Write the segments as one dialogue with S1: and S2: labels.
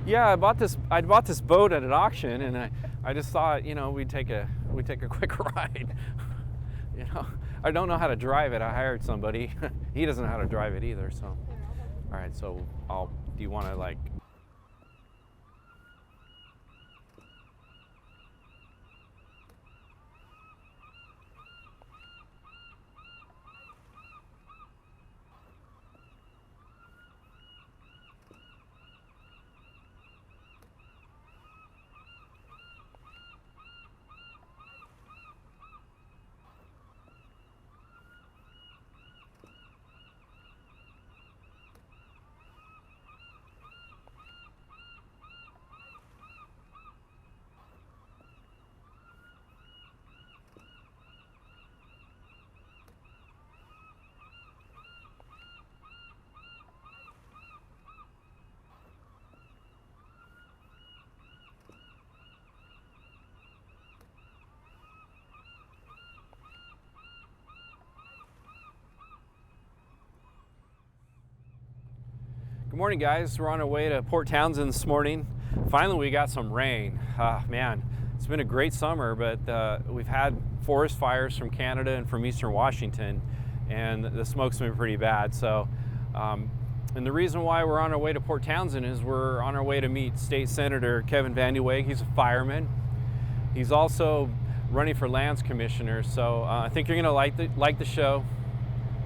S1: Yeah, I bought this boat at an auction, and I just thought, we'd take a quick ride. I don't know how to drive it. I hired somebody. He doesn't know how to drive it either. So, all right. So do you want to like? Good morning, guys. We're on our way to Port Townsend this morning. Finally, we got some rain. Man, it's been a great summer, but we've had forest fires from Canada and from Eastern Washington, and the smoke's been pretty bad. So, and the reason why we're on our way to Port Townsend is we're on our way to meet State Senator Kevin Wege. He's a fireman. He's also running for Lands Commissioner. So I think you're gonna like the show.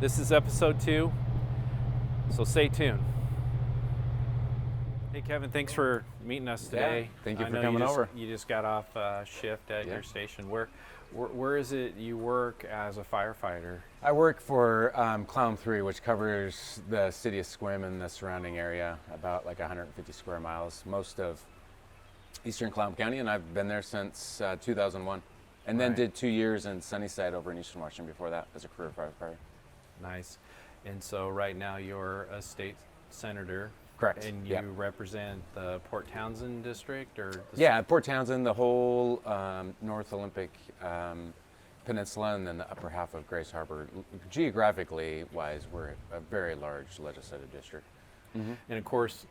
S1: This is episode 2, so stay tuned. Hey Kevin, thanks for meeting us today.
S2: Yeah, thank you for coming over.
S1: You just got off shift at your station. Where is it you work as a firefighter?
S2: I work for Clown 3, which covers the city of Sequim and the surrounding area, about like 150 square miles, most of eastern Clown County, and I've been there since 2001. And then did 2 years in Sunnyside over in Eastern Washington before that as a career firefighter.
S1: Nice. And so right now you're a state senator.
S2: Correct.
S1: And you represent the Port Townsend district, or?
S2: Port Townsend, the whole North Olympic Peninsula, and then the upper half of Grace Harbor. Geographically wise, we're a very large legislative district.
S1: Mm-hmm. And of course,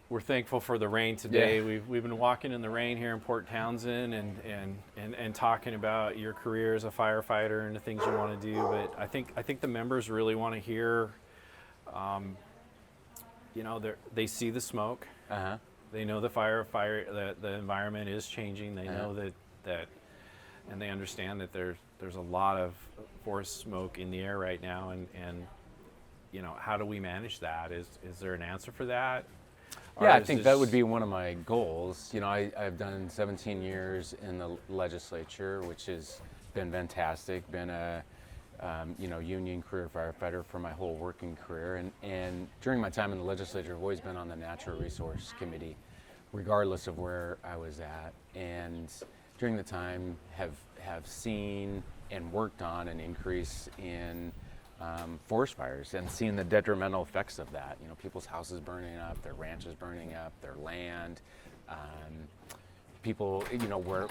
S1: we're thankful for the rain today. Yeah. We've been walking in the rain here in Port Townsend and talking about your career as a firefighter and the things you want to do. But I think the members really want to hear. They see the smoke. Uh-huh. They know the environment is changing. They know that, and they understand that there's a lot of forest smoke in the air right now. And how do we manage that? Is there an answer for that?
S2: Yeah, I think that would be one of my goals. I've done 17 years in the legislature, which has been fantastic. Been a union career firefighter for my whole working career. And during my time in the legislature, I've always been on the Natural Resource Committee, regardless of where I was at. And during the time have seen and worked on an increase in forest fires and seen the detrimental effects of that. People's houses burning up, their ranches burning up, their land. People,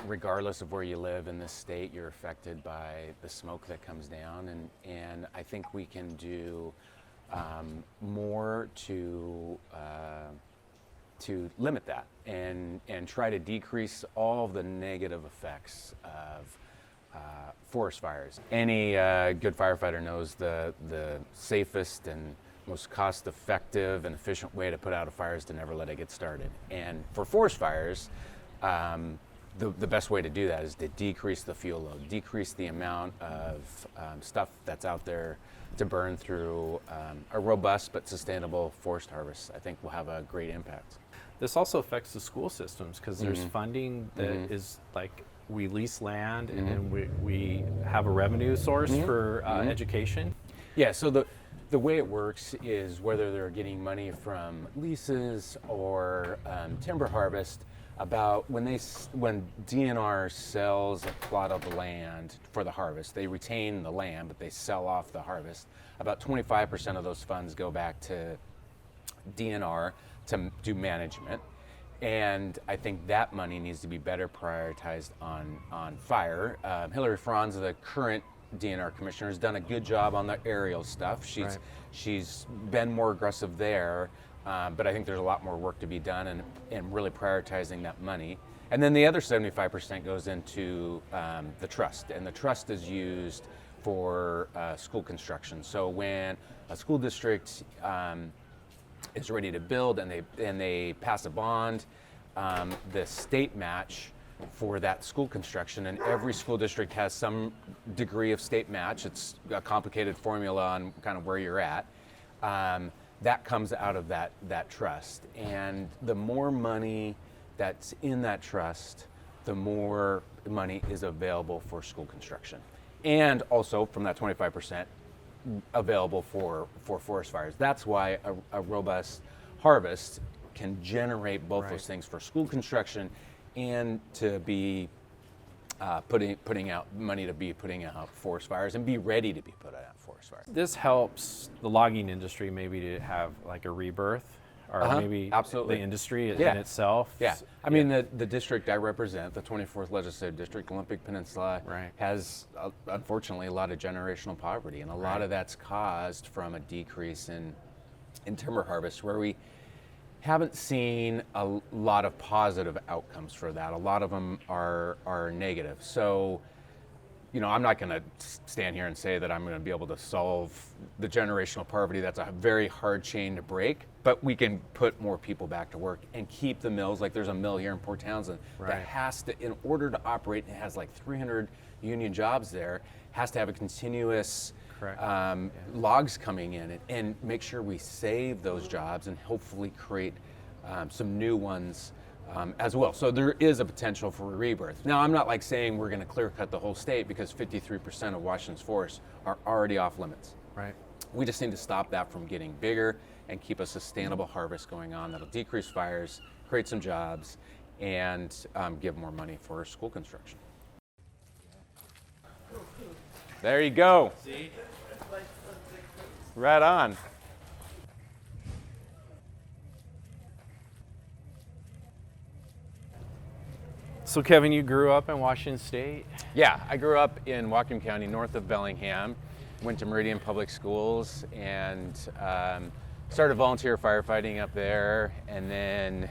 S2: regardless of where you live in this state, you're affected by the smoke that comes down, and I think we can do more to limit that and try to decrease all of the negative effects of forest fires. Any good firefighter knows the safest and most cost-effective and efficient way to put out a fire is to never let it get started. And for forest fires, the best way to do that is to decrease the fuel load, decrease the amount of stuff that's out there to burn through a robust but sustainable forest harvest. I think will have a great impact.
S1: This also affects the school systems because there's funding that is like we lease land and then we have a revenue source for education. Yeah,
S2: so the way it works is whether they're getting money from leases or timber harvest. About when DNR sells a plot of land for the harvest, they retain the land, but they sell off the harvest. About 25% of those funds go back to DNR to do management. And I think that money needs to be better prioritized on fire. Hillary Franz, the current DNR commissioner, has done a good job on the aerial stuff. She's been more aggressive there. but I think there's a lot more work to be done and really prioritizing that money. And then the other 75% goes into the trust, and the trust is used for school construction. So when a school district is ready to build and they pass a bond, the state match for that school construction, and every school district has some degree of state match. It's a complicated formula on kind of where you're at. That comes out of that trust, and the more money that's in that trust, the more money is available for school construction, and also from that 25% available for forest fires. That's why a robust harvest can generate both those things for school construction and to be putting out money to be putting out forest fires and be ready to be put out forest fires.
S1: This helps the logging industry maybe to have like a rebirth, or maybe
S2: absolutely.
S1: the industry in itself.
S2: Yeah, I mean the district I represent, the 24th Legislative District, Olympic Peninsula, has unfortunately a lot of generational poverty, and a lot of that's caused from a decrease in timber harvest, where we haven't seen a lot of positive outcomes for that. A lot of them are negative. So, I'm not going to stand here and say that I'm going to be able to solve the generational poverty. That's a very hard chain to break, but we can put more people back to work and keep the mills. Like there's a mill here in Port Townsend that has to, in order to operate, it has like 300 union jobs there, has to have a continuous logs coming in and make sure we save those jobs and hopefully create some new ones as well. So there is a potential for a rebirth. Now, I'm not like saying we're going to clear cut the whole state, because 53% of Washington's forests are already off limits.
S1: Right.
S2: We just need to stop that from getting bigger and keep a sustainable harvest going on that'll decrease fires, create some jobs, and give more money for school construction. There you go.
S1: See?
S2: Right on.
S1: So Kevin, you grew up in Washington State?
S2: Yeah, I grew up in Whatcom County, north of Bellingham. Went to Meridian Public Schools and started volunteer firefighting up there, and then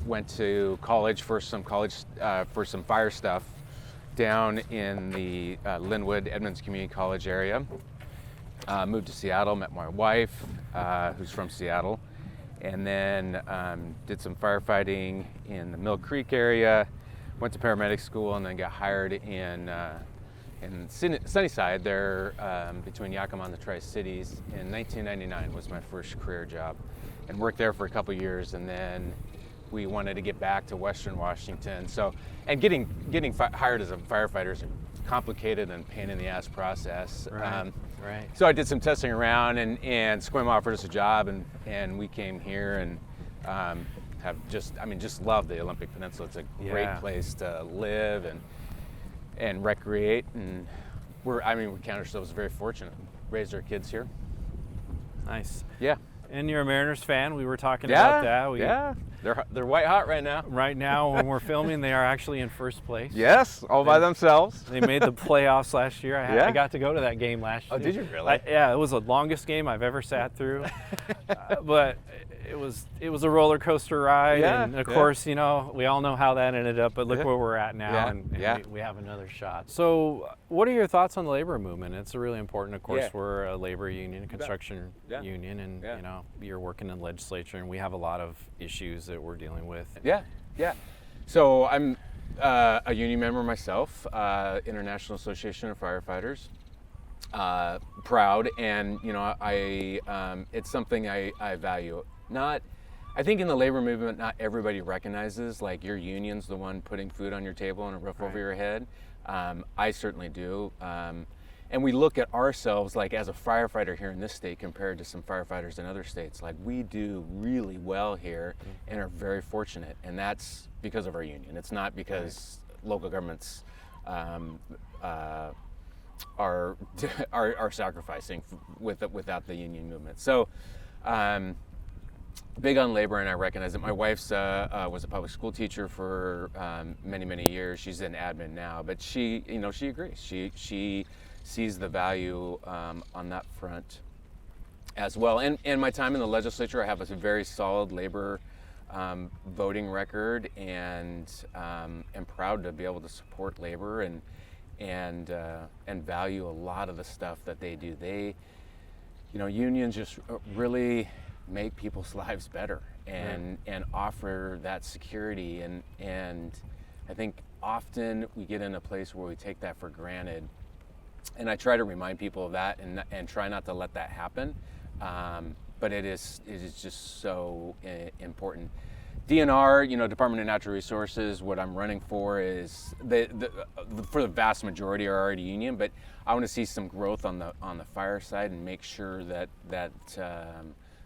S2: went to college for some fire stuff down in the Linwood Edmonds Community College area. Moved to Seattle, met my wife, who's from Seattle, and then did some firefighting in the Mill Creek area, went to paramedic school, and then got hired in Sunnyside there, between Yakima and the Tri-Cities in 1999 was my first career job, and worked there for a couple years, and then we wanted to get back to Western Washington. So, and getting hired as a firefighter is a complicated and pain in the ass process.
S1: Right.
S2: So I did some testing around, and Squim offered us a job, and we came here and have just loved the Olympic Peninsula. It's a great place to live and recreate, and we count ourselves very fortunate. Raised our kids here.
S1: Nice.
S2: Yeah.
S1: And you're a Mariners fan. We were talking about that.
S2: They're white hot right now.
S1: Right now, when we're filming, they are actually in first place.
S2: Yes, all by themselves.
S1: They made the playoffs last year. I got to go to that game last year.
S2: Oh, did you really?
S1: Yeah, it was the longest game I've ever sat through. But it was a roller coaster ride, and of course, we all know how that ended up. But look where we're at now, and we have another shot. So, what are your thoughts on the labor movement? It's really important. Of course, we're a labor union, a construction union, and you're working in the legislature, and we have a lot of issues that we're dealing with. Yeah.
S2: So I'm a union member myself, International Association of Firefighters. Proud, and it's something I value. I think in the labor movement, not everybody recognizes like your union's the one putting food on your table and a roof over your head. I certainly do. And we look at ourselves like as a firefighter here in this state compared to some firefighters in other states. Like we do really well here and are very fortunate, and that's because of our union. It's not because local governments are sacrificing without the union movement. So big on labor, and I recognize that. My wife's was a public school teacher for many years. She's in admin now, but she agrees. She sees the value on that front. as well. And my time in the legislature, I have a very solid labor voting record, and am proud to be able to support labor and value a lot of the stuff that they do. They, unions just really make people's lives better and offer that security, and I think often we get in a place where we take that for granted, and I try to remind people of that and try not to let that happen. But it is just so important. DNR, Department of Natural Resources, what I'm running for is for the vast majority are already union, but I want to see some growth on the fire side and make sure that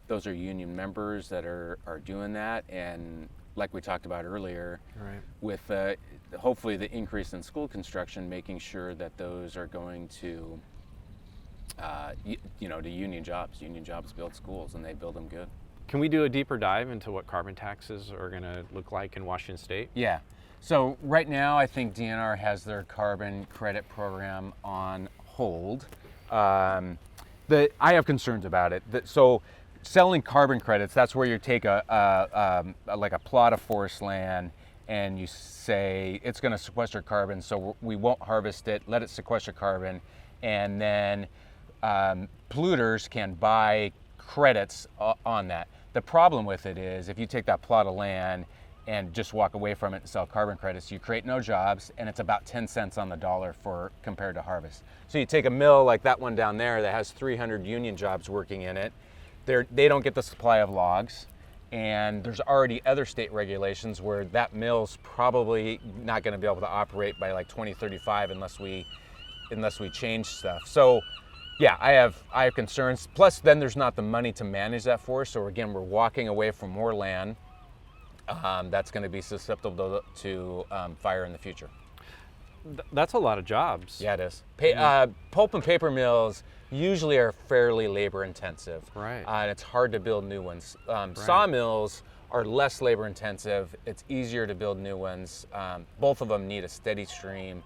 S2: those are union members that are doing that. And like we talked about earlier,
S1: right,
S2: with hopefully the increase in school construction, making sure that those are going to to union jobs. Union jobs build schools, and they build them good.
S1: Can we do a deeper dive into what carbon taxes are going to look like in Washington State?
S2: Yeah. So right now, I think DNR has their carbon credit program on hold. I have concerns about it. So selling carbon credits, that's where you take like a plot of forest land and you say it's going to sequester carbon, so we won't harvest it, let it sequester carbon, and then polluters can buy credits on that. The problem with it is if you take that plot of land and just walk away from it and sell carbon credits, you create no jobs, and it's about 10 cents on the dollar compared to harvest. So you take a mill like that one down there that has 300 union jobs working in it, they don't get the supply of logs, and there's already other state regulations where that mill's probably not going to be able to operate by like 2035 unless we change stuff. So yeah, I have concerns. Plus, then there's not the money to manage that forest. So again, we're walking away from more land that's going to be susceptible to fire in the future.
S1: That's a lot of jobs.
S2: Yeah, it is. Pulp and paper mills usually are fairly labor intensive.
S1: Right.
S2: And it's hard to build new ones.
S1: Right.
S2: Sawmills are less labor intensive. It's easier to build new ones. Both of them need a steady stream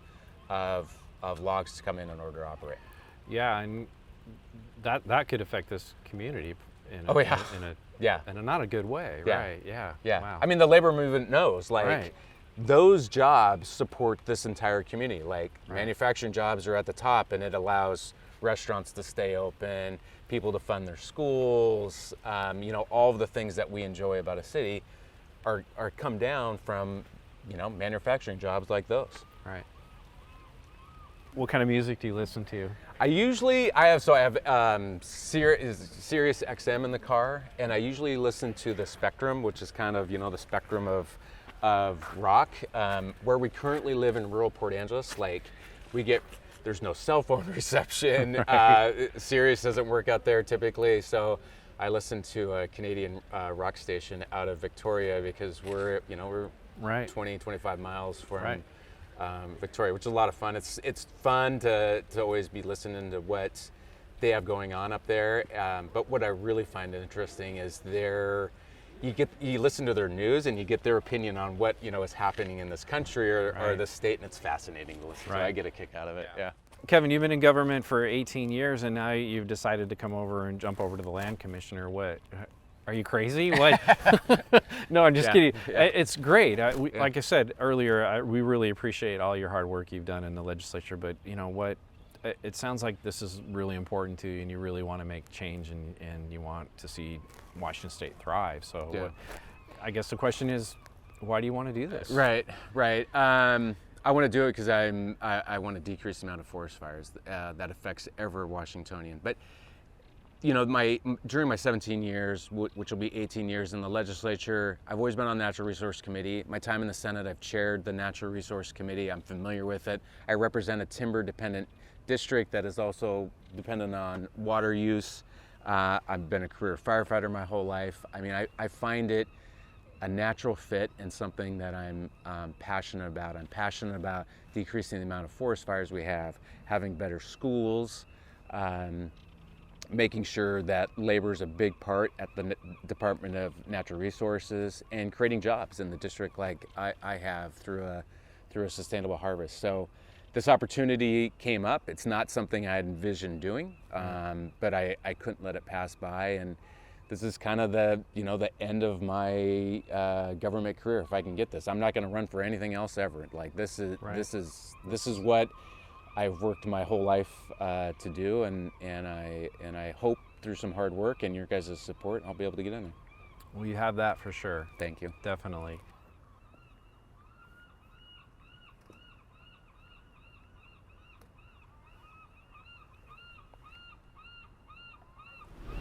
S2: of logs to come in order to operate.
S1: Yeah, and that could affect this community in a not a good way,
S2: Yeah.
S1: right? Yeah.
S2: Yeah.
S1: Wow.
S2: I mean, the labor movement knows, like,
S1: Right.
S2: those jobs support this entire community. Like,
S1: Right.
S2: manufacturing jobs are at the top, and it allows restaurants to stay open, people to fund their schools. All of the things that we enjoy about a city are come down from, manufacturing jobs like those.
S1: Right. What kind of music do you listen to?
S2: I have Sirius XM in the car, and I usually listen to the Spectrum, which is kind of, the spectrum of rock. Where we currently live in rural Port Angeles, there's no cell phone reception.
S1: Right.
S2: Sirius doesn't work out there typically, so I listen to a Canadian rock station out of Victoria because we're
S1: Right.
S2: 20, 25 miles from
S1: Right.
S2: Victoria, which is a lot of fun. It's fun to always be listening to what they have going on up there. But what I really find interesting is you listen to their news and you get their opinion on what is happening in this country or this state, and it's fascinating to listen to. I get a kick out of it. Yeah.
S1: Kevin, you've been in government for 18 years, and now you've decided to come over and jump over to the land commissioner. What? Are you crazy? What? No, I'm just kidding.
S2: Yeah.
S1: It's great. Like I said earlier, we really appreciate all your hard work you've done in the legislature. But you know what? It sounds like this is really important to you, and you really want to make change, and you want to see Washington State thrive. So, I guess the question is, why do you want to do this?
S2: Right. I want to do it because I want to decrease the amount of forest fires that affects every Washingtonian. But during my 17 years, which will be 18 years in the legislature, I've always been on the Natural Resource Committee. My time in the Senate, I've chaired the Natural Resource Committee. I'm familiar with it. I represent a timber-dependent district that is also dependent on water use. I've been a career firefighter my whole life. I mean, I find it a natural fit and something that I'm passionate about. I'm passionate about decreasing the amount of forest fires we have, having better schools, making sure that labor is a big part at the Department of Natural Resources, and creating jobs in the district like I have through a sustainable harvest. So this opportunity came up. It's not something I had envisioned doing, but I couldn't let it pass by. And this is kind of the end of my government career. If I can get this, I'm not going to run for anything else ever. Like this is what I've worked my whole life to do, and I hope through some hard work and your guys' support, I'll be able to get in there.
S1: Well, you have that for sure.
S2: Thank you.
S1: Definitely.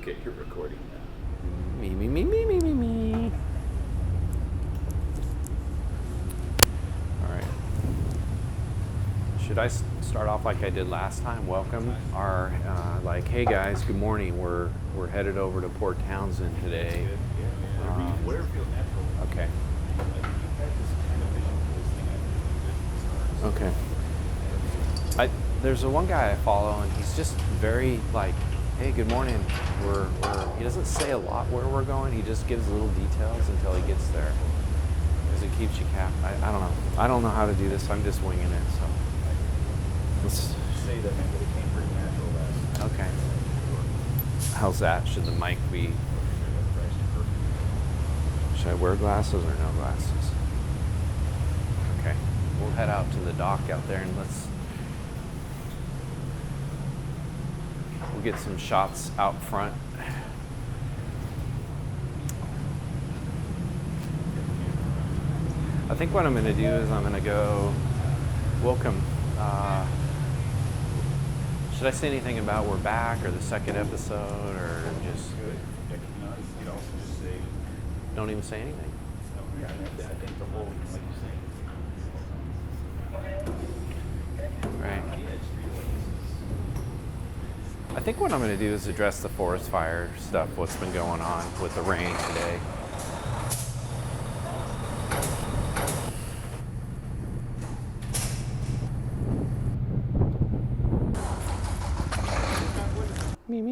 S3: Okay, you're recording now.
S1: Me. All right. Should I start off like I did last time? Welcome our, hey guys, good morning. We're headed over to Port Townsend today.
S3: Whatever feels natural.
S1: Okay. Okay. There's one guy I follow, and he's just very hey, good morning. He doesn't say a lot where we're going. He just gives little details until he gets there, because it keeps you capped. I don't know. I don't know how to do this. I'm just winging it. So let's
S3: Say that maybe it came pretty natural last.
S1: Okay. How's that? Should the mic be? Should I wear glasses or no glasses? Okay. We'll head out to the dock out there, and we'll get some shots out front. I think what I'm going to do is I'm going to go welcome. Should I say anything about we're back or the second episode, or just
S3: You could also just say,
S1: don't even say anything?
S3: I think the whole, like you say,
S1: Right. I think what I'm going to do is address the forest fire stuff, what's been going on with the rain today. Me.